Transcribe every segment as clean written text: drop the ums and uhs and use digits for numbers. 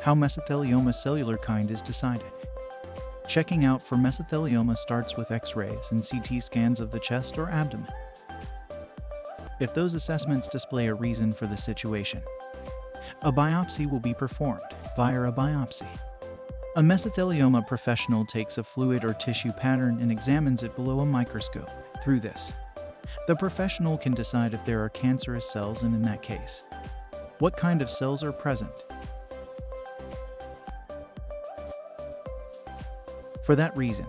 How mesothelioma cellular kind is decided. Checking out for mesothelioma starts with X-rays and CT scans of the chest or abdomen. If those assessments display a reason for the situation, a biopsy will be performed via a biopsy. A mesothelioma professional takes a fluid or tissue pattern and examines it below a microscope. Through this, the professional can decide if there are cancerous cells and, in that case, what kind of cells are present. For that reason,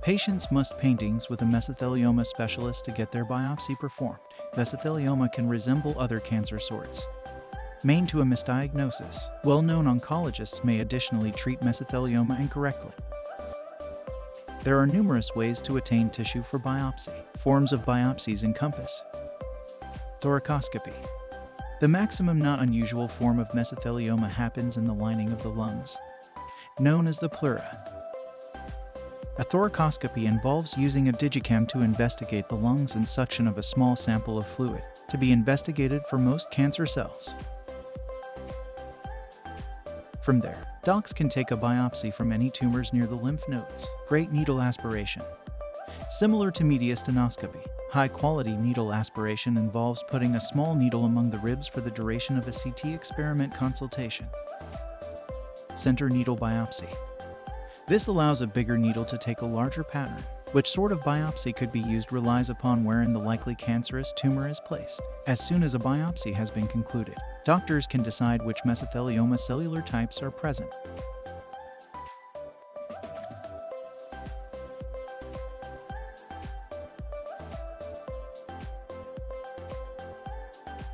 patients must paintings with a mesothelioma specialist to get their biopsy performed. Mesothelioma can resemble other cancer sorts, main to a misdiagnosis. Well-known oncologists may additionally treat mesothelioma incorrectly. There are numerous ways to attain tissue for biopsy. Forms of biopsies encompass thoracoscopy. The maximum not unusual form of mesothelioma happens in the lining of the lungs, known as the pleura. A thoracoscopy involves using a digicam to investigate the lungs and suction of a small sample of fluid to be investigated for most cancer cells. From there, docs can take a biopsy from any tumors near the lymph nodes. Great needle aspiration. Similar to mediastinoscopy, high-quality needle aspiration involves putting a small needle among the ribs for the duration of a CT experiment consultation. Center needle biopsy. This allows a bigger needle to take a larger pattern. Which sort of biopsy could be used relies upon wherein the likely cancerous tumor is placed. As soon as a biopsy has been concluded, doctors can decide which mesothelioma cellular types are present.